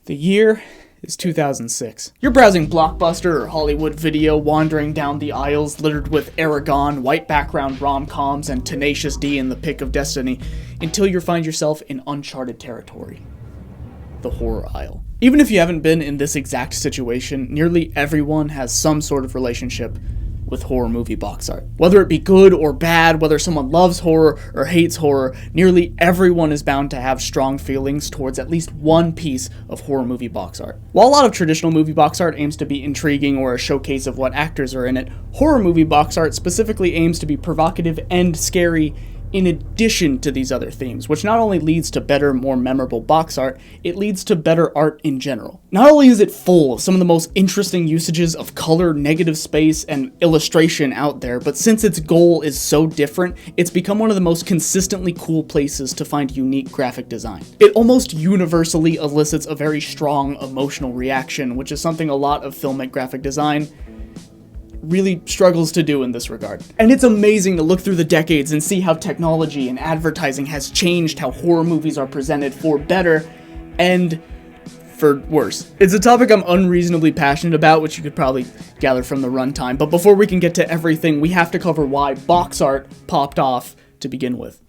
The year is 2006. You're browsing Blockbuster or Hollywood Video, wandering down the aisles littered with Aragon, white background rom-coms, and Tenacious D in the Pick of Destiny, until you find yourself in uncharted territory. The horror aisle. Even if you haven't been in this exact situation, nearly everyone has some sort of relationship with horror movie box art. Whether it be good or bad, whether someone loves horror or hates horror, nearly everyone is bound to have strong feelings towards at least one piece of horror movie box art. While a lot of traditional movie box art aims to be intriguing or a showcase of what actors are in it, horror movie box art specifically aims to be provocative and scary in addition to these other themes, which not only leads to better, more memorable box art, it leads to better art in general. Not only is it full of some of the most interesting usages of color, negative space, and illustration out there, but since its goal is so different, it's become one of the most consistently cool places to find unique graphic design. It almost universally elicits a very strong emotional reaction, which is something a lot of filmic graphic design really struggles to do in this regard. And it's amazing to look through the decades and see how technology and advertising has changed how horror movies are presented for better and for worse. It's a topic I'm unreasonably passionate about, which you could probably gather from the runtime, but before we can get to everything, we have to cover why box art popped off to begin with.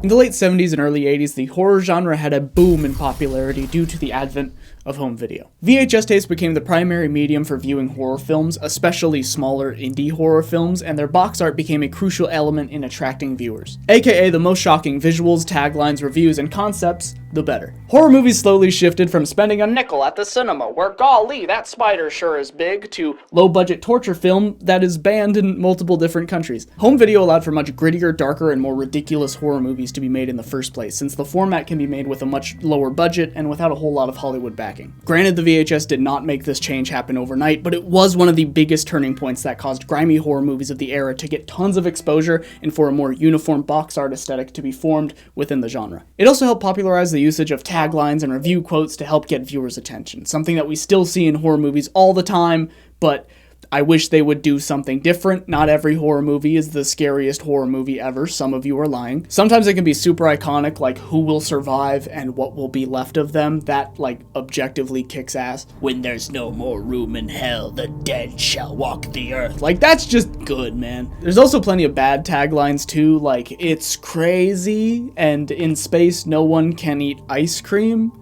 In the late 70s and early 80s, the horror genre had a boom in popularity due to the advent of home video. VHS tapes became the primary medium for viewing horror films, especially smaller indie horror films, and their box art became a crucial element in attracting viewers. AKA the most shocking visuals, taglines, reviews, and concepts, the better. Horror movies slowly shifted from spending a nickel at the cinema, where golly, that spider sure is big, to low-budget torture film that is banned in multiple different countries. Home video allowed for much grittier, darker, and more ridiculous horror movies to be made in the first place, since the format can be made with a much lower budget and without a whole lot of Hollywood backing. Granted, the VHS did not make this change happen overnight, but it was one of the biggest turning points that caused grimy horror movies of the era to get tons of exposure and for a more uniform box art aesthetic to be formed within the genre. It also helped popularize the usage of taglines and review quotes to help get viewers' attention, something that we still see in horror movies all the time, but I wish they would do something different. Not every horror movie is the scariest horror movie ever. Some of you are lying. Sometimes it can be super iconic, like Who Will Survive and What Will Be Left of Them. That, objectively kicks ass. When there's no more room in hell, the dead shall walk the earth. That's just good, man. There's also plenty of bad taglines, too, like, it's crazy, and in space, no one can eat ice cream.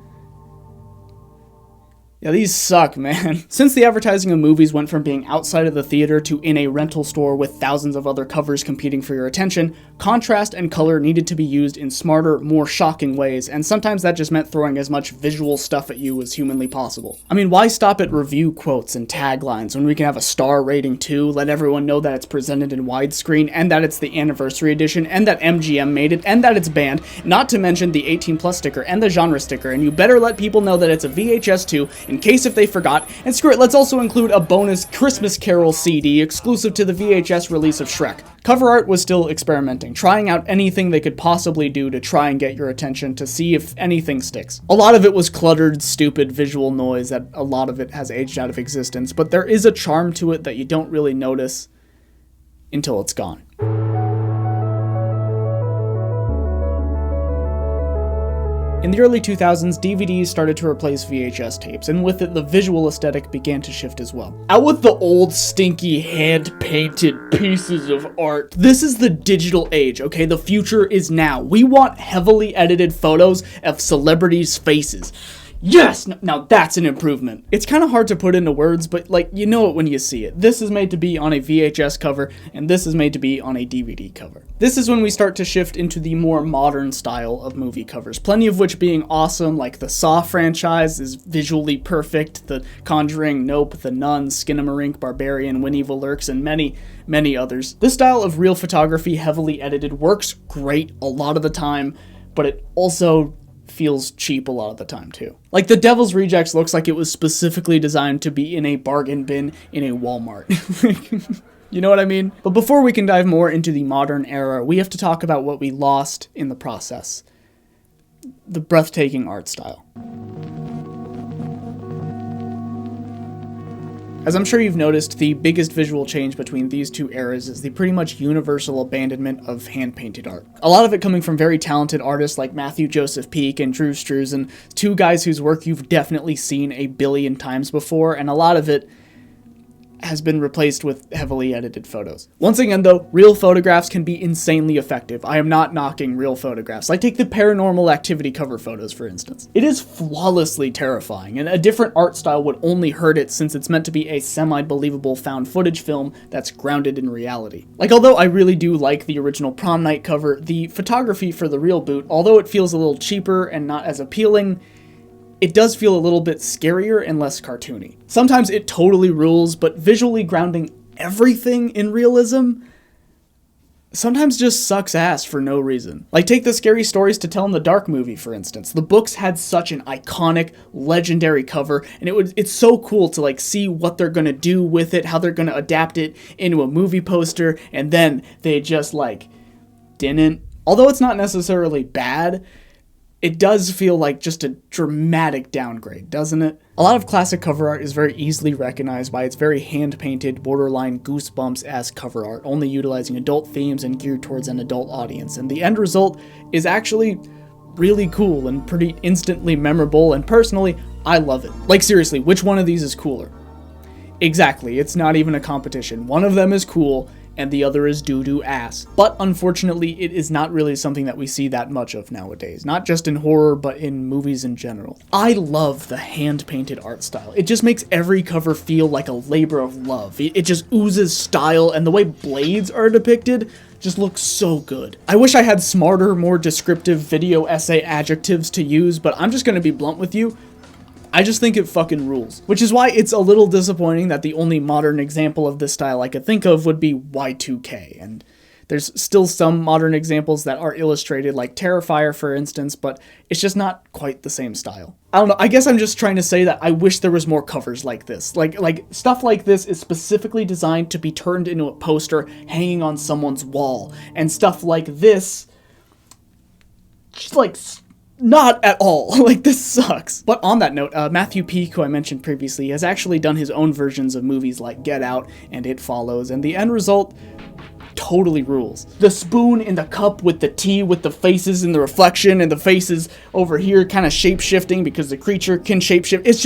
Yeah, these suck, man. Since the advertising of movies went from being outside of the theater to in a rental store with thousands of other covers competing for your attention, contrast and color needed to be used in smarter, more shocking ways, and sometimes that just meant throwing as much visual stuff at you as humanly possible. I mean, why stop at review quotes and taglines when we can have a star rating too, let everyone know that it's presented in widescreen, and that it's the anniversary edition, and that MGM made it, and that it's banned, not to mention the 18+ sticker and the genre sticker, and you better let people know that it's a VHS 2 in case if they forgot, and screw it, let's also include a bonus Christmas Carol CD exclusive to the VHS release of Shrek. Cover art was still experimenting, trying out anything they could possibly do to try and get your attention to see if anything sticks. A lot of it was cluttered, stupid visual noise that a lot of it has aged out of existence, but there is a charm to it that you don't really notice until it's gone. In the early 2000s, DVDs started to replace VHS tapes, and with it, the visual aesthetic began to shift as well. Out with the old, stinky, hand-painted pieces of art. This is the digital age, okay? The future is now. We want heavily edited photos of celebrities' faces. Yes! Now that's an improvement. It's kind of hard to put into words, but you know it when you see it. This is made to be on a VHS cover, and this is made to be on a DVD cover. This is when we start to shift into the more modern style of movie covers, plenty of which being awesome, like the Saw franchise is visually perfect, The Conjuring, Nope, The Nun, Skinamarink, Barbarian, When Evil Lurks, and many, many others. This style of real photography, heavily edited, works great a lot of the time, but it also feels cheap a lot of the time too. Like The Devil's Rejects looks like it was specifically designed to be in a bargain bin in a Walmart. You know what I mean? But before we can dive more into the modern era, we have to talk about what we lost in the process. The breathtaking art style. As I'm sure you've noticed, the biggest visual change between these two eras is the pretty much universal abandonment of hand-painted art. A lot of it coming from very talented artists like Matthew Joseph Peak and Drew Struzan, two guys whose work you've definitely seen a billion times before, and a lot of it has been replaced with heavily edited photos. Once again though, real photographs can be insanely effective. I am not knocking real photographs. Like take the Paranormal Activity cover photos for instance. It is flawlessly terrifying, and a different art style would only hurt it since it's meant to be a semi-believable found footage film that's grounded in reality. Like although I really do like the original Prom Night cover, the photography for the real boot, although it feels a little cheaper and not as appealing, it does feel a little bit scarier and less cartoony. Sometimes it totally rules, but visually grounding everything in realism sometimes just sucks ass for no reason. Like take the Scary Stories to Tell in the Dark movie, for instance. The books had such an iconic, legendary cover, and it's so cool to like see what they're gonna do with it, how they're gonna adapt it into a movie poster, and then they just like didn't. Although it's not necessarily bad, it does feel like just a dramatic downgrade, doesn't it? A lot of classic cover art is very easily recognized by its very hand-painted, borderline Goosebumps-esque cover art, only utilizing adult themes and geared towards an adult audience, and the end result is actually really cool and pretty instantly memorable, and personally, I love it. Like seriously, which one of these is cooler? Exactly, it's not even a competition. One of them is cool, and the other is doo-doo ass. But unfortunately, it is not really something that we see that much of nowadays. Not just in horror, but in movies in general. I love the hand-painted art style. It just makes every cover feel like a labor of love. It just oozes style, and the way blades are depicted just looks so good. I wish I had smarter, more descriptive video essay adjectives to use, but I'm just gonna be blunt with you. I just think it fucking rules. Which is why it's a little disappointing that the only modern example of this style I could think of would be Y2K, and there's still some modern examples that are illustrated, like Terrifier for instance, but it's just not quite the same style. I don't know, I guess I'm just trying to say that I wish there was more covers like this. Like stuff like this is specifically designed to be turned into a poster hanging on someone's wall, and stuff like this, just like, not at all. Like, this sucks. But on that note, Matthew Peak, who I mentioned previously, has actually done his own versions of movies like Get Out and It Follows, and the end result totally rules. The spoon in the cup with the tea with the faces in the reflection and the faces over here kind of shape-shifting because the creature can shape-shift. It's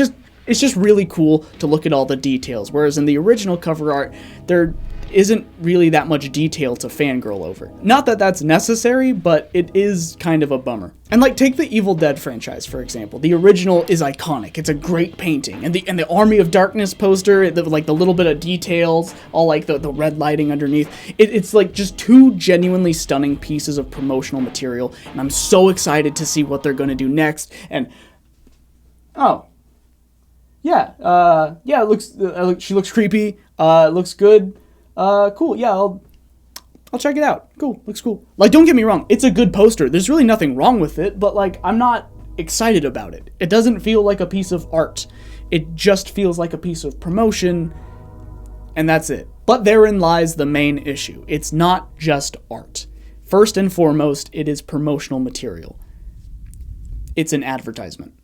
just really cool to look at all the details, whereas in the original cover art, there isn't really that much detail to fangirl over. Not that that's necessary, but it is kind of a bummer. And like, take the Evil Dead franchise, for example. The original is iconic. It's a great painting. And the Army of Darkness poster, like the little bit of details, all like the red lighting underneath. It's like just two genuinely stunning pieces of promotional material. And I'm so excited to see what they're gonna do next. And, oh. Yeah, it looks, she looks creepy, it looks good. Cool, yeah, I'll check it out. Cool, looks cool. Like, don't get me wrong, it's a good poster. There's really nothing wrong with it, but like, I'm not excited about it. It doesn't feel like a piece of art. It just feels like a piece of promotion, and that's it. But therein lies the main issue. It's not just art. First and foremost, it is promotional material. It's an advertisement.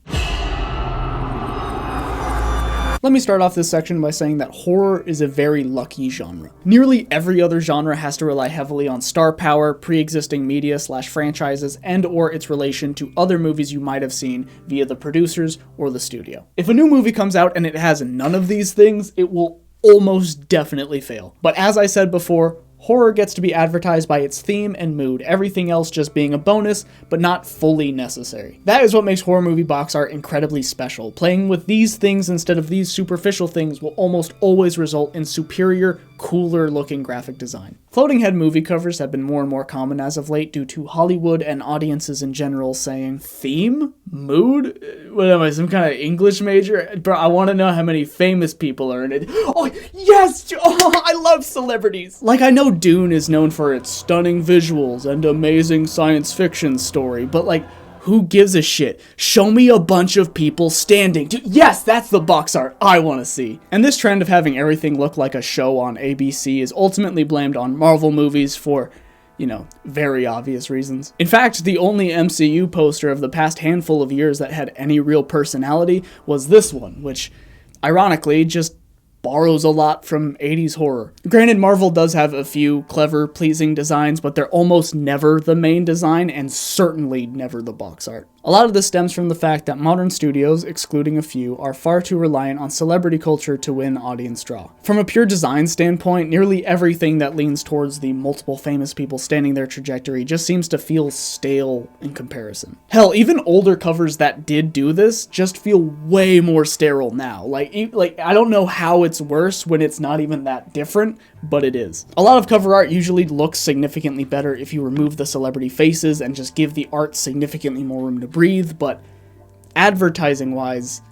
Let me start off this section by saying that horror is a very lucky genre. Nearly every other genre has to rely heavily on star power, pre-existing media / franchises, and or its relation to other movies you might have seen via the producers or the studio. If a new movie comes out and it has none of these things, it will almost definitely fail. But as I said before, horror gets to be advertised by its theme and mood, everything else just being a bonus, but not fully necessary. That is what makes horror movie box art incredibly special. Playing with these things instead of these superficial things will almost always result in superior, cooler looking graphic design. Floating head movie covers have been more and more common as of late due to Hollywood and audiences in general saying, theme? Mood? What am I, some kind of English major? Bro, I want to know how many famous people are in it. Oh, yes! Oh, I love celebrities! Like, I know Dune is known for its stunning visuals and amazing science fiction story, but like, who gives a shit? Show me a bunch of people standing. Yes, that's the box art I want to see. And this trend of having everything look like a show on ABC is ultimately blamed on Marvel movies for, you know, very obvious reasons. In fact, the only MCU poster of the past handful of years that had any real personality was this one, which, ironically, just borrows a lot from 80s horror. Granted, Marvel does have a few clever, pleasing designs, but they're almost never the main design, and certainly never the box art. A lot of this stems from the fact that modern studios, excluding a few, are far too reliant on celebrity culture to win audience draw. From a pure design standpoint, nearly everything that leans towards the multiple famous people standing their trajectory just seems to feel stale in comparison. Hell, even older covers that did do this just feel way more sterile now. Like I don't know how it's worse when it's not even that different, but it is. A lot of cover art usually looks significantly better if you remove the celebrity faces and just give the art significantly more room to breathe, but advertising wise,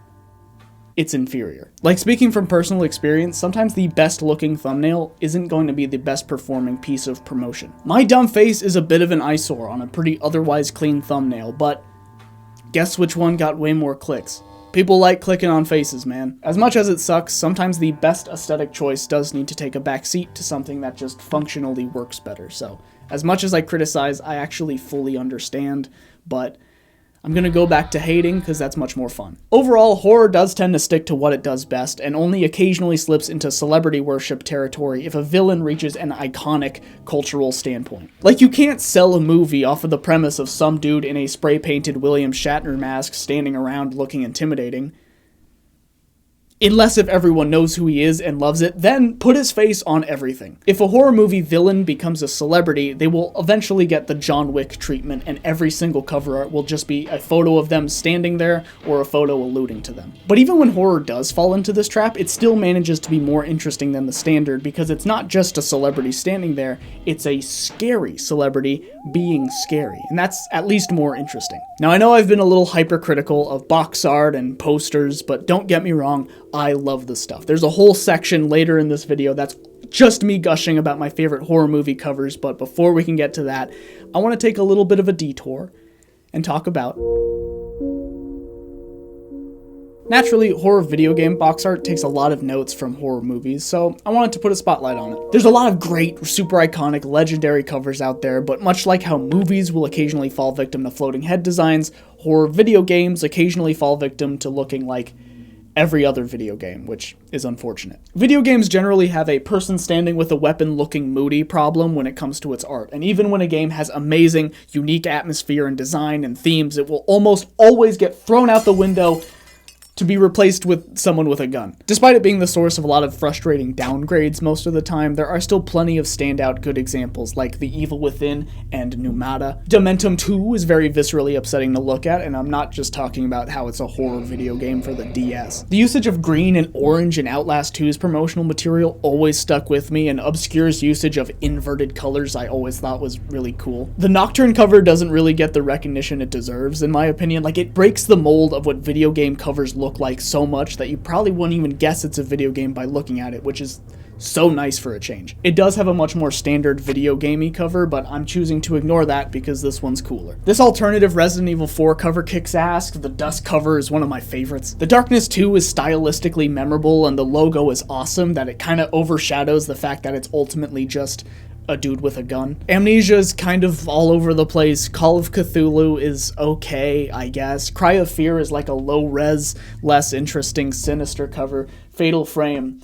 it's inferior. Like, speaking from personal experience, sometimes the best looking thumbnail isn't going to be the best performing piece of promotion. My dumb face is a bit of an eyesore on a pretty otherwise clean thumbnail, but guess which one got way more clicks? People like clicking on faces, man. As much as it sucks, sometimes the best aesthetic choice does need to take a back seat to something that just functionally works better. So, as much as I criticize, I actually fully understand, but I'm gonna go back to hating because that's much more fun. Overall, horror does tend to stick to what it does best and only occasionally slips into celebrity worship territory if a villain reaches an iconic cultural standpoint. Like, you can't sell a movie off of the premise of some dude in a spray-painted William Shatner mask standing around looking intimidating. Unless if everyone knows who he is and loves it, then put his face on everything. If a horror movie villain becomes a celebrity, they will eventually get the John Wick treatment, and every single cover art will just be a photo of them standing there or a photo alluding to them. But even when horror does fall into this trap, it still manages to be more interesting than the standard because it's not just a celebrity standing there, it's a scary celebrity being scary, and that's at least more interesting. Now, I know I've been a little hypercritical of box art and posters, but don't get me wrong, I love this stuff. There's a whole section later in this video that's just me gushing about my favorite horror movie covers, but before we can get to that, I want to take a little bit of a detour and talk about... Naturally, horror video game box art takes a lot of notes from horror movies, so I wanted to put a spotlight on it. There's a lot of great, super iconic, legendary covers out there, but much like how movies will occasionally fall victim to floating head designs, horror video games occasionally fall victim to looking like every other video game, which is unfortunate. Video games generally have a person standing with a weapon looking moody problem when it comes to its art, and even when a game has amazing, unique atmosphere and design and themes, it will almost always get thrown out the window to be replaced with someone with a gun. Despite it being the source of a lot of frustrating downgrades most of the time, there are still plenty of standout good examples like The Evil Within and Numata. Dementum 2 is very viscerally upsetting to look at, and I'm not just talking about how it's a horror video game for the DS. The usage of green and orange in Outlast 2's promotional material always stuck with me, and Obscure's usage of inverted colors I always thought was really cool. The Nocturne cover doesn't really get the recognition it deserves, in my opinion. Like, it breaks the mold of what video game covers look like so much that you probably wouldn't even guess it's a video game by looking at it, which is so nice for a change. It does have a much more standard video gamey cover, but I'm choosing to ignore that because this one's cooler. This alternative Resident Evil 4 cover kicks ass. The Dusk cover is one of my favorites. The Darkness 2 is stylistically memorable, and the logo is awesome that it kind of overshadows the fact that it's ultimately just a dude with a gun. Amnesia's kind of all over the place. Call of Cthulhu is okay, I guess. Cry of Fear is like a low-res, less interesting, sinister cover. Fatal Frame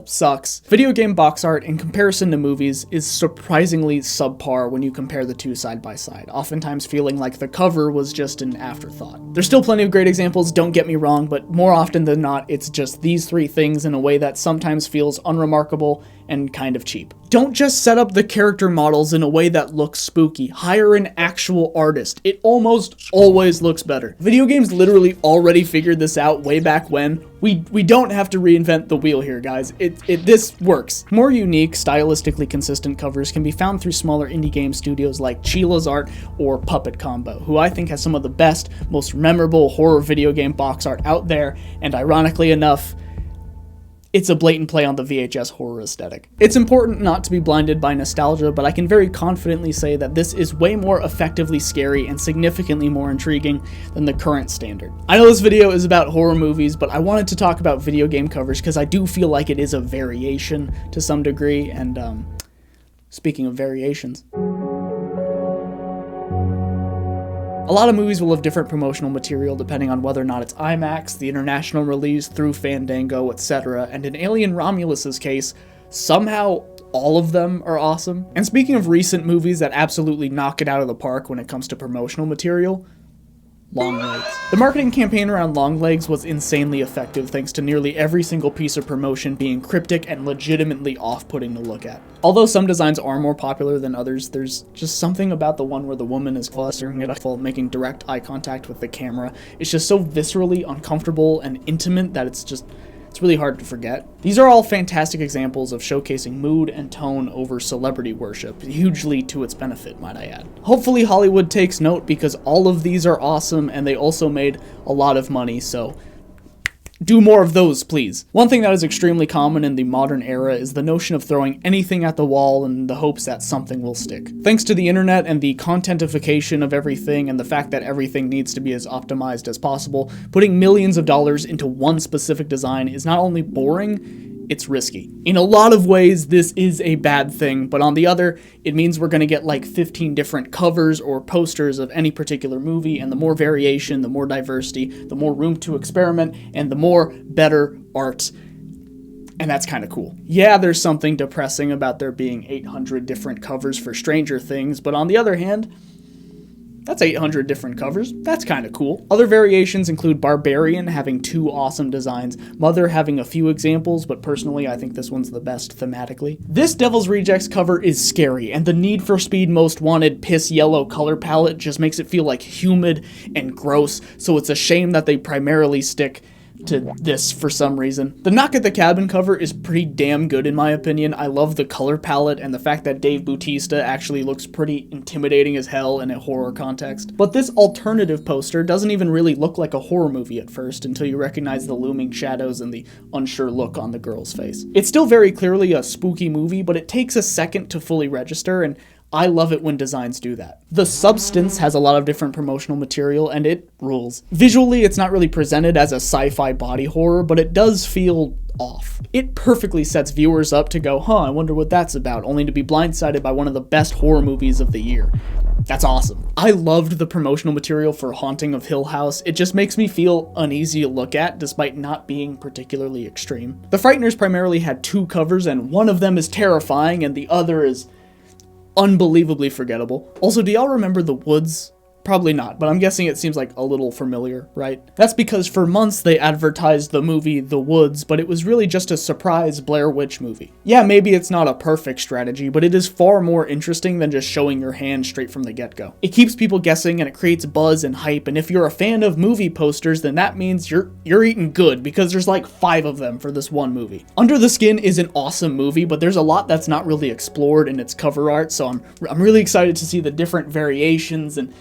sucks. Video game box art, in comparison to movies, is surprisingly subpar when you compare the two side by side, oftentimes feeling like the cover was just an afterthought. There's still plenty of great examples, don't get me wrong, but more often than not, it's just these three things in a way that sometimes feels unremarkable and kind of cheap. Don't just set up the character models in a way that looks spooky. Hire an actual artist. It almost always looks better. Video games literally already figured this out way back when. We don't have to reinvent the wheel here, guys. This works. More unique, stylistically consistent covers can be found through smaller indie game studios like Chila's Art or Puppet Combo, who I think has some of the best, most memorable horror video game box art out there, and ironically enough, it's a blatant play on the VHS horror aesthetic. It's important not to be blinded by nostalgia, but I can very confidently say that this is way more effectively scary and significantly more intriguing than the current standard. I know this video is about horror movies, but I wanted to talk about video game covers because I do feel like it is a variation to some degree, and speaking of variations, A lot of movies will have different promotional material depending on whether or not it's IMAX, the international release, through Fandango, etc. And in Alien Romulus's case, somehow all of them are awesome. And speaking of recent movies that absolutely knock it out of the park when it comes to promotional material, Longlegs. The marketing campaign around Longlegs was insanely effective thanks to nearly every single piece of promotion being cryptic and legitimately off-putting to look at. Although some designs are more popular than others, there's just something about the one where the woman is clustering it up, making direct eye contact with the camera. It's just so viscerally uncomfortable and intimate that it's really hard to forget. These are all fantastic examples of showcasing mood and tone over celebrity worship, hugely to its benefit, might I add. Hopefully Hollywood takes note because all of these are awesome and they also made a lot of money, so do more of those, please. One thing that is extremely common in the modern era is the notion of throwing anything at the wall in the hopes that something will stick. Thanks to the internet and the contentification of everything and the fact that everything needs to be as optimized as possible, putting millions of dollars into one specific design is not only boring, it's risky. In a lot of ways, this is a bad thing, but on the other, it means we're gonna get like 15 different covers or posters of any particular movie, and the more variation, the more diversity, the more room to experiment, and the more better art. And that's kind of cool. Yeah, there's something depressing about there being 800 different covers for Stranger Things, but on the other hand, that's 800 different covers. That's kind of cool. Other variations include Barbarian having 2 awesome designs, Mother having a few examples, but personally I think this one's the best thematically. This Devil's Rejects cover is scary, and the Need for Speed Most Wanted piss yellow color palette just makes it feel like humid and gross, so it's a shame that they primarily stick to this for some reason. The Knock at the Cabin cover is pretty damn good in my opinion. I love the color palette and the fact that Dave Bautista actually looks pretty intimidating as hell in a horror context. But this alternative poster doesn't even really look like a horror movie at first until you recognize the looming shadows and the unsure look on the girl's face. It's still very clearly a spooky movie, but it takes a second to fully register, and I love it when designs do that. The Substance has a lot of different promotional material, and it rules. Visually, it's not really presented as a sci-fi body horror, but it does feel off. It perfectly sets viewers up to go, I wonder what that's about, only to be blindsided by one of the best horror movies of the year. That's awesome. I loved the promotional material for Haunting of Hill House. It just makes me feel uneasy to look at, despite not being particularly extreme. The Frighteners primarily had 2 covers, and one of them is terrifying, and the other is unbelievably forgettable. Also, do y'all remember The Woods? Probably not, but I'm guessing it seems like a little familiar, right? That's because for months they advertised the movie The Woods, but it was really just a surprise Blair Witch movie. Yeah, maybe it's not a perfect strategy, but it is far more interesting than just showing your hand straight from the get-go. It keeps people guessing and it creates buzz and hype, and if you're a fan of movie posters, then that means you're eating good, because there's like 5 of them for this one movie. Under the Skin is an awesome movie, but there's a lot that's not really explored in its cover art, so I'm really excited to see the different variations and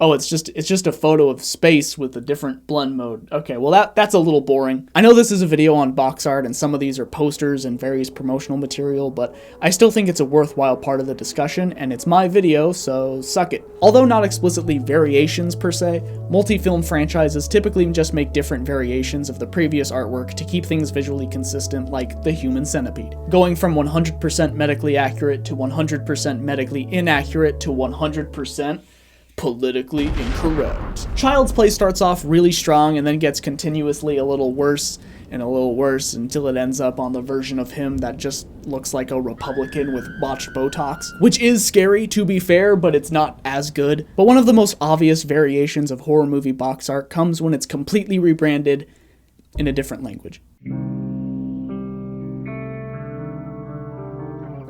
oh, it's just a photo of space with a different blend mode. Okay, well that's a little boring. I know this is a video on box art and some of these are posters and various promotional material, but I still think it's a worthwhile part of the discussion, and it's my video, so suck it. Although not explicitly variations per se, multi-film franchises typically just make different variations of the previous artwork to keep things visually consistent, like the Human Centipede. Going from 100% medically accurate to 100% medically inaccurate to 100% politically incorrect. Child's Play starts off really strong and then gets continuously a little worse and a little worse until it ends up on the version of him that just looks like a Republican with botched Botox, which is scary to be fair, but it's not as good. But one of the most obvious variations of horror movie box art comes when it's completely rebranded in a different language.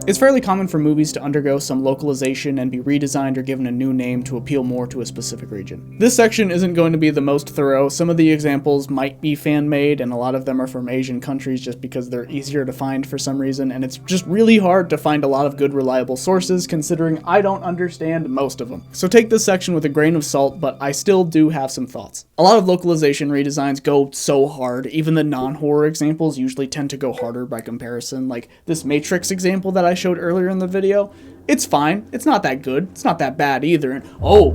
It's fairly common for movies to undergo some localization and be redesigned or given a new name to appeal more to a specific region. This section isn't going to be the most thorough. Some of the examples might be fan-made, and a lot of them are from Asian countries just because they're easier to find for some reason, and it's just really hard to find a lot of good reliable sources considering I don't understand most of them. So take this section with a grain of salt, but I still do have some thoughts. A lot of localization redesigns go so hard, even the non-horror examples usually tend to go harder by comparison, like this Matrix example that I showed earlier in the video. It's fine. It's not that good. It's not that bad either. And oh,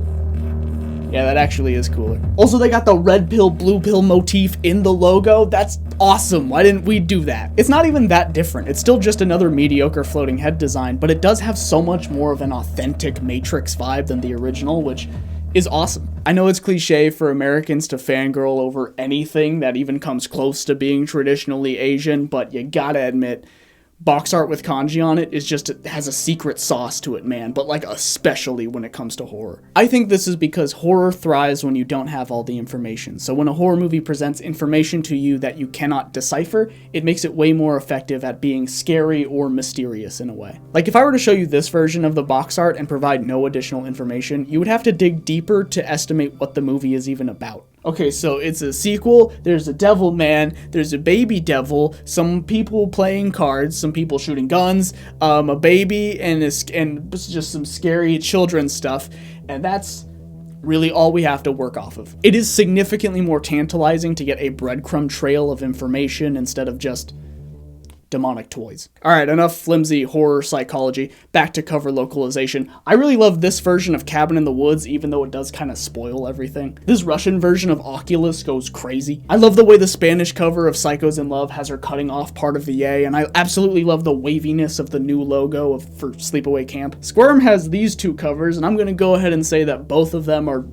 Yeah, that actually is cooler. Also, they got the red pill, blue pill motif in the logo. That's awesome. Why didn't we do that? It's not even that different. It's still just another mediocre floating head design, but it does have so much more of an authentic Matrix vibe than the original, which is awesome. I know it's cliche for Americans to fangirl over anything that even comes close to being traditionally Asian, but you gotta admit, box art with kanji on it has a secret sauce to it, man, but like especially when it comes to horror. I think this is because horror thrives when you don't have all the information. So when a horror movie presents information to you that you cannot decipher, it makes it way more effective at being scary or mysterious in a way. Like if I were to show you this version of the box art and provide no additional information, you would have to dig deeper to estimate what the movie is even about. Okay, so it's a sequel, there's a devil man, there's a baby devil, some people playing cards, some people shooting guns, a baby, and just some scary children stuff, and that's really all we have to work off of. It is significantly more tantalizing to get a breadcrumb trail of information instead of just demonic toys. Alright, enough flimsy horror psychology, back to cover localization. I really love this version of Cabin in the Woods, even though it does kind of spoil everything. This Russian version of Oculus goes crazy. I love the way the Spanish cover of Psychos in Love has her cutting off part of the A, and I absolutely love the waviness of the new logo for Sleepaway Camp. Squirm has these two covers, and I'm gonna go ahead and say that both of them are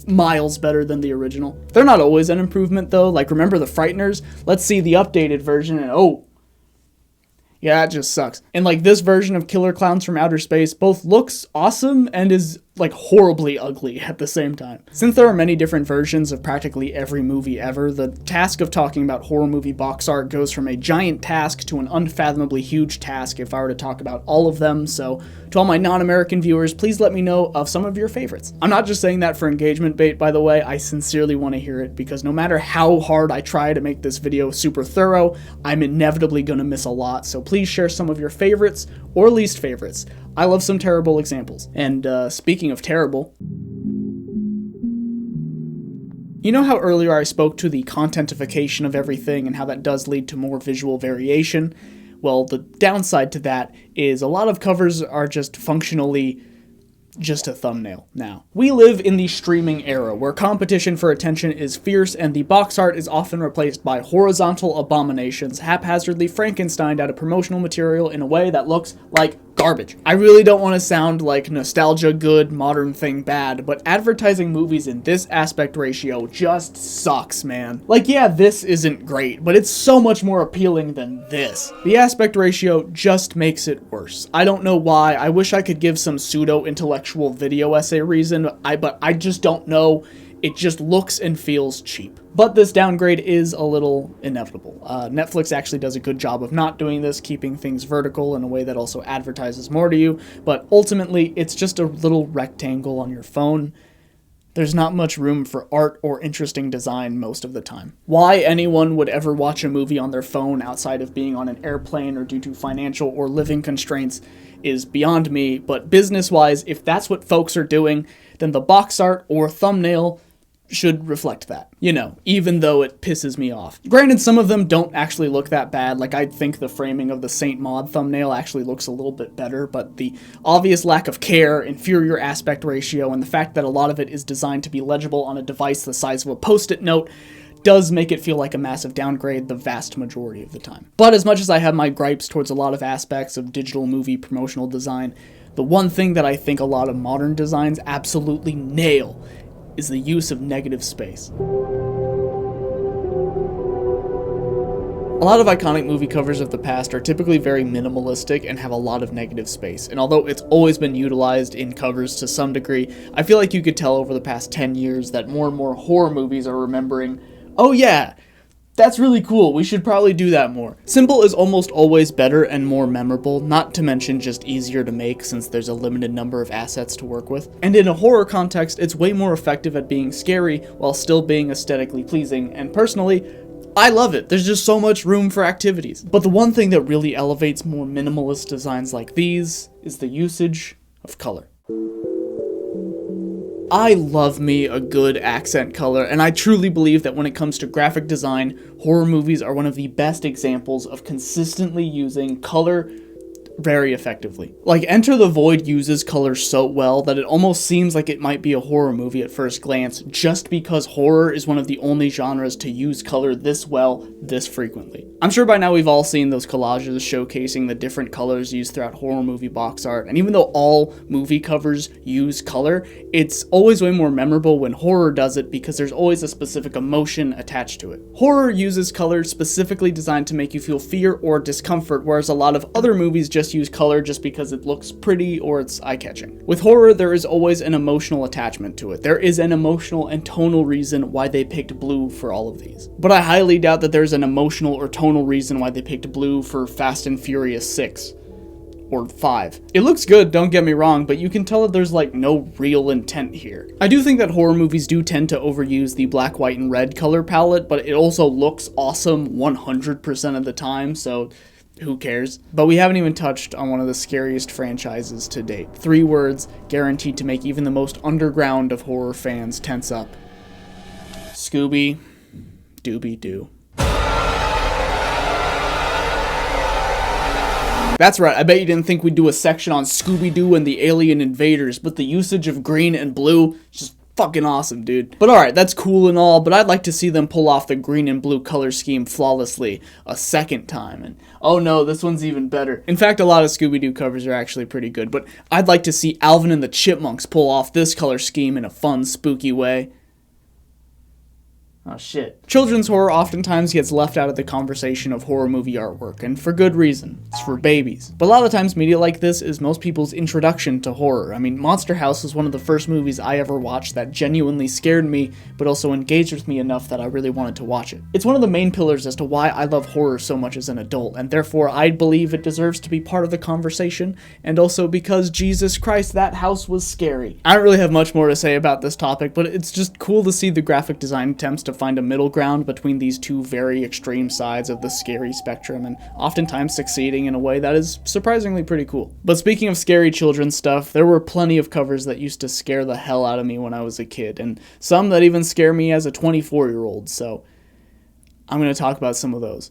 miles better than the original. They're not always an improvement though, like remember the Frighteners? Let's see the updated version and oh, yeah, it just sucks. And like this version of Killer Clowns from Outer Space both looks awesome and is like horribly ugly at the same time. Since there are many different versions of practically every movie ever, the task of talking about horror movie box art goes from a giant task to an unfathomably huge task if I were to talk about all of them. So to all my non-American viewers, please let me know of some of your favorites. I'm not just saying that for engagement bait, by the way. I sincerely want to hear it because no matter how hard I try to make this video super thorough, I'm inevitably going to miss a lot. So please share some of your favorites or least favorites. I love some terrible examples. And speaking of terrible, you know how earlier I spoke to the contentification of everything and how that does lead to more visual variation? Well, the downside to that is a lot of covers are just functionally just a thumbnail now. We live in the streaming era where competition for attention is fierce and the box art is often replaced by horizontal abominations haphazardly Frankensteined out of promotional material in a way that looks like garbage. I really don't want to sound like nostalgia good, modern thing bad, but advertising movies in this aspect ratio just sucks, man. Like, yeah, this isn't great, but it's so much more appealing than this. The aspect ratio just makes it worse. I don't know why. I wish I could give some pseudo-intellectual video essay reason, but I just don't know. It just looks and feels cheap. But this downgrade is a little inevitable. Netflix actually does a good job of not doing this, keeping things vertical in a way that also advertises more to you, but ultimately it's just a little rectangle on your phone. There's not much room for art or interesting design most of the time. Why anyone would ever watch a movie on their phone outside of being on an airplane or due to financial or living constraints is beyond me, but business-wise, if that's what folks are doing, then the box art or thumbnail should reflect that, you know, even though it pisses me off. Granted, some of them don't actually look that bad, like I think the framing of the Saint Maud thumbnail actually looks a little bit better, but the obvious lack of care, inferior aspect ratio, and the fact that a lot of it is designed to be legible on a device the size of a post-it note does make it feel like a massive downgrade the vast majority of the time. But as much as I have my gripes towards a lot of aspects of digital movie promotional design, the one thing that I think a lot of modern designs absolutely nail is the use of negative space. A lot of iconic movie covers of the past are typically very minimalistic and have a lot of negative space, and although it's always been utilized in covers to some degree, I feel like you could tell over the past 10 years that more and more horror movies are remembering, oh yeah, that's really cool, we should probably do that more. Simple is almost always better and more memorable, not to mention just easier to make since there's a limited number of assets to work with. And in a horror context, it's way more effective at being scary while still being aesthetically pleasing, and personally, I love it. There's just so much room for activities. But the one thing that really elevates more minimalist designs like these is the usage of color. I love me a good accent color, and I truly believe that when it comes to graphic design, horror movies are one of the best examples of consistently using color very effectively. Like, Enter the Void uses color so well that it almost seems like it might be a horror movie at first glance, just because horror is one of the only genres to use color this well, this frequently. I'm sure by now we've all seen those collages showcasing the different colors used throughout horror movie box art, and even though all movie covers use color, it's always way more memorable when horror does it because there's always a specific emotion attached to it. Horror uses color specifically designed to make you feel fear or discomfort, whereas a lot of other movies just use color just because it looks pretty or it's eye-catching. With horror, there is always an emotional attachment to it. There is an emotional and tonal reason why they picked blue for all of these. But I highly doubt that there's an emotional or tonal reason why they picked blue for Fast and Furious 6. Or 5. It looks good, don't get me wrong, but you can tell that there's like no real intent here. I do think that horror movies do tend to overuse the black, white, and red color palette, but it also looks awesome 100% of the time, so who cares? But we haven't even touched on one of the scariest franchises to date. 3 words guaranteed to make even the most underground of horror fans tense up. Scooby Dooby Doo. That's right, I bet you didn't think we'd do a section on Scooby-Doo and the alien invaders, but the usage of green and blue is just fucking awesome, dude. But alright, that's cool and all, but I'd like to see them pull off the green and blue color scheme flawlessly a second time. And oh no, this one's even better. In fact, a lot of Scooby-Doo covers are actually pretty good, but I'd like to see Alvin and the Chipmunks pull off this color scheme in a fun, spooky way. Oh shit. Children's horror oftentimes gets left out of the conversation of horror movie artwork, and for good reason. It's for babies. But a lot of times media like this is most people's introduction to horror. I mean, Monster House was one of the first movies I ever watched that genuinely scared me, but also engaged with me enough that I really wanted to watch it. It's one of the main pillars as to why I love horror so much as an adult, and therefore I believe it deserves to be part of the conversation, and also because Jesus Christ, that house was scary. I don't really have much more to say about this topic, but it's just cool to see the graphic design attempts to find a middle ground between these two very extreme sides of the scary spectrum, and oftentimes succeeding in a way that is surprisingly pretty cool. But speaking of scary children's stuff, there were plenty of covers that used to scare the hell out of me when I was a kid, and some that even scare me as a 24-year-old, so I'm going to talk about some of those.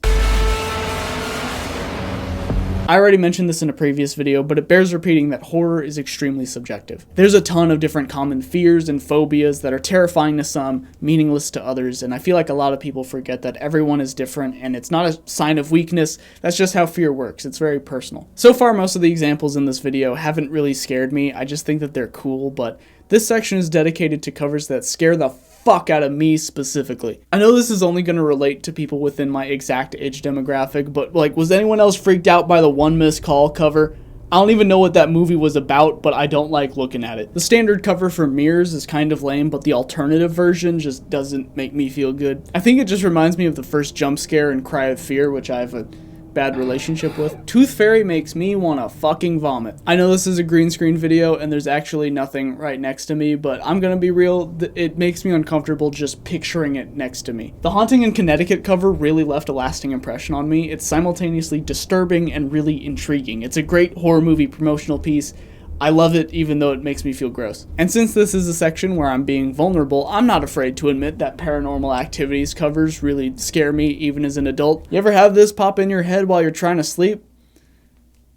I already mentioned this in a previous video, but it bears repeating that horror is extremely subjective. There's a ton of different common fears and phobias that are terrifying to some, meaningless to others, and I feel like a lot of people forget that everyone is different, and it's not a sign of weakness, that's just how fear works, it's very personal. So far, most of the examples in this video haven't really scared me, I just think that they're cool, but this section is dedicated to covers that scare the fuck out of me specifically. I know this is only going to relate to people within my exact age demographic, but like, was anyone else freaked out by the One Missed Call cover? I don't even know what that movie was about, but I don't like looking at it. The standard cover for Mirrors is kind of lame, but the alternative version just doesn't make me feel good. I think it just reminds me of the first jump scare in Cry of Fear, which I have a bad relationship with. Tooth Fairy makes me want to fucking vomit. I know this is a green screen video and there's actually nothing right next to me, but I'm gonna be real, it makes me uncomfortable just picturing it next to me. The Haunting in Connecticut cover really left a lasting impression on me. It's simultaneously disturbing and really intriguing. It's a great horror movie promotional piece. I love it even though it makes me feel gross. And since this is a section where I'm being vulnerable, I'm not afraid to admit that Paranormal Activities covers really scare me even as an adult. You ever have this pop in your head while you're trying to sleep?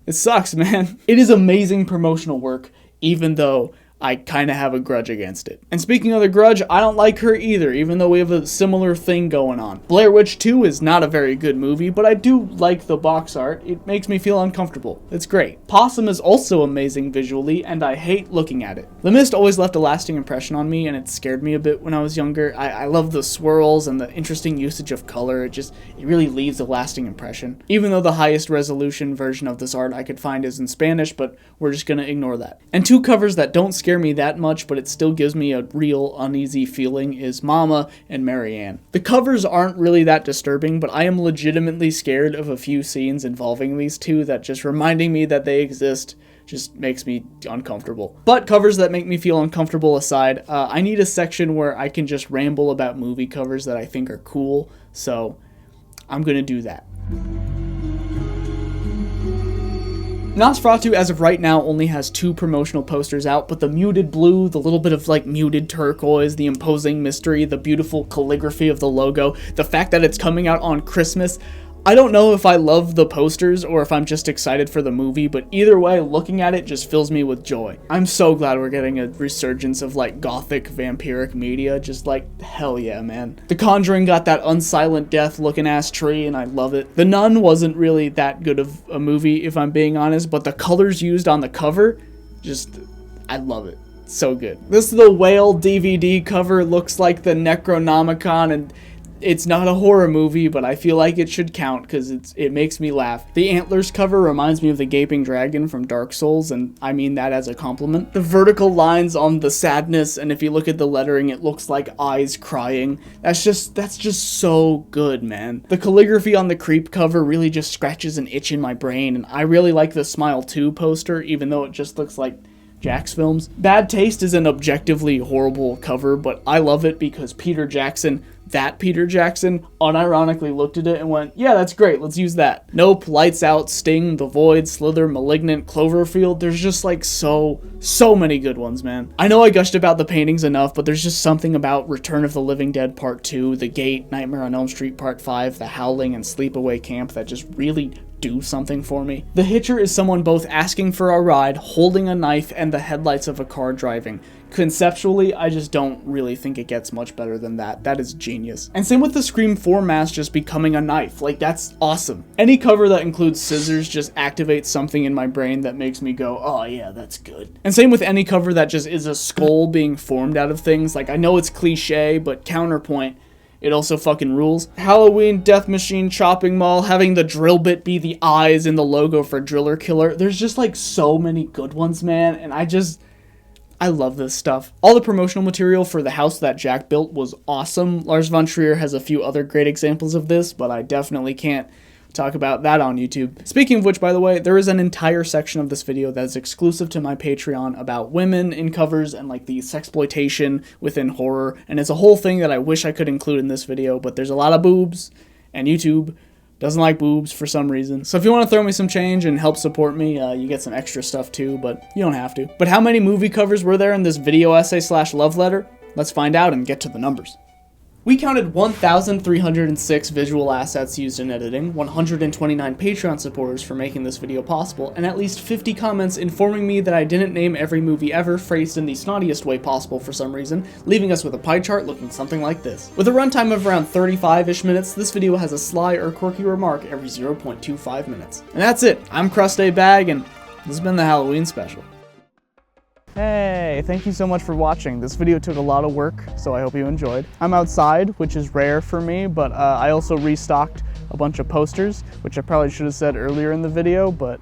It sucks, man. It is amazing promotional work, even though I kind of have a grudge against it. And speaking of the grudge, I don't like her either, even though we have a similar thing going on. Blair Witch 2 is not a very good movie, but I do like the box art. It makes me feel uncomfortable. It's great. Possum is also amazing visually, and I hate looking at it. The Mist always left a lasting impression on me, and it scared me a bit when I was younger. I love the swirls and the interesting usage of color. It really leaves a lasting impression. Even though the highest resolution version of this art I could find is in Spanish, but we're just gonna ignore that. And two covers that don't scare me that much, but it still gives me a real uneasy feeling is Mama and Marianne. The covers aren't really that disturbing, but I am legitimately scared of a few scenes involving these two that just reminding me that they exist just makes me uncomfortable. But covers that make me feel uncomfortable aside, I need a section where I can just ramble about movie covers that I think are cool, so I'm gonna do that. Nosferatu, as of right now, only has 2 promotional posters out, but the muted blue, the little bit of like muted turquoise, the imposing mystery, the beautiful calligraphy of the logo, the fact that it's coming out on Christmas, I don't know if I love the posters or if I'm just excited for the movie, but either way, looking at it just fills me with joy. I'm so glad we're getting a resurgence of like gothic vampiric media, just like hell yeah, man. The Conjuring got that unsilent death looking ass tree and I love it. The Nun wasn't really that good of a movie if I'm being honest, but the colors used on the cover, just, I love it. So good. This is the Whale DVD cover. It looks like the Necronomicon, and it's not a horror movie, but I feel like it should count because it makes me laugh. The Antlers cover reminds me of the Gaping Dragon from Dark Souls, and I mean that as a compliment. The vertical lines on the sadness, and if you look at the lettering, it looks like eyes crying. That's just so good, man. The calligraphy on the Creep cover really just scratches an itch in my brain, and I really like the Smile 2 poster, even though it just looks like Jack's films. Bad Taste is an objectively horrible cover, but I love it because Peter Jackson, unironically looked at it and went, yeah, that's great, let's use that. Nope, Lights Out, Sting, The Void, Slither, Malignant, Cloverfield, there's just like so many good ones, man. I know I gushed about the paintings enough, but there's just something about Return of the Living Dead Part 2, The Gate, Nightmare on Elm Street Part 5, The Howling, and Sleepaway Camp that just really do something for me. The Hitcher is someone both asking for a ride, holding a knife, and the headlights of a car driving. Conceptually, I just don't really think it gets much better than that. That is genius. And same with the Scream 4 mask just becoming a knife. Like, that's awesome. Any cover that includes scissors just activates something in my brain that makes me go, oh yeah, that's good. And same with any cover that just is a skull being formed out of things. Like, I know it's cliche, but counterpoint, it also fucking rules. Halloween Death Machine Chopping Mall, having the drill bit be the eyes in the logo for Driller Killer. There's just like so many good ones, man, and I love this stuff. All the promotional material for the house that Jack built was awesome. Lars von Trier has a few other great examples of this, but I definitely can't talk about that on YouTube. Speaking of which, by the way, there is an entire section of this video that is exclusive to my Patreon about women in covers and like the sexploitation within horror, and it's a whole thing that I wish I could include in this video, but there's a lot of boobs, and YouTube doesn't like boobs for some reason. So if you want to throw me some change and help support me, you get some extra stuff too, but you don't have to. But how many movie covers were there in this video essay / love letter? Let's find out and get to the numbers. We counted 1,306 visual assets used in editing, 129 Patreon supporters for making this video possible, and at least 50 comments informing me that I didn't name every movie ever, phrased in the snottiest way possible for some reason, leaving us with a pie chart looking something like this. With a runtime of around 35-ish minutes, this video has a sly or quirky remark every 0.25 minutes. And that's it. I'm Crust A Bag, and this has been the Halloween special. Hey, thank you so much for watching. This video took a lot of work, so I hope you enjoyed. I'm outside, which is rare for me, but I also restocked a bunch of posters, which I probably should have said earlier in the video, but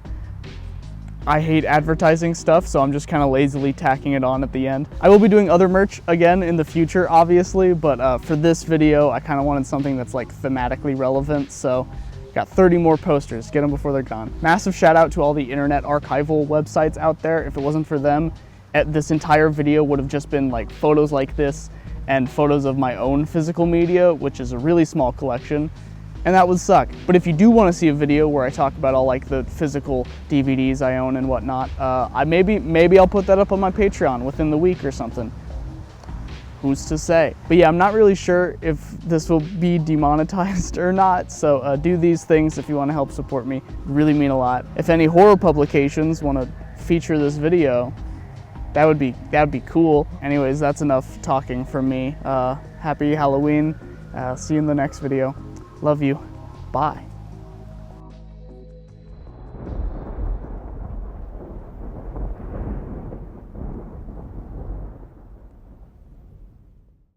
I hate advertising stuff, so I'm just kind of lazily tacking it on at the end. I will be doing other merch again in the future, obviously, but for this video, I kind of wanted something that's like thematically relevant, so got 30 more posters. Get them before they're gone. Massive shout out to all the internet archival websites out there. If it wasn't for them, this entire video would have just been like photos like this and photos of my own physical media, which is a really small collection, and that would suck. But if you do want to see a video where I talk about all like the physical DVDs I own and whatnot, maybe I'll put that up on my Patreon within the week or something. Who's to say? But yeah, I'm not really sure if this will be demonetized or not, so do these things if you want to help support me. It really mean a lot. If any horror publications want to feature this video, that would be cool. Anyways, that's enough talking from me. Happy Halloween. See you in the next video. Love you. Bye.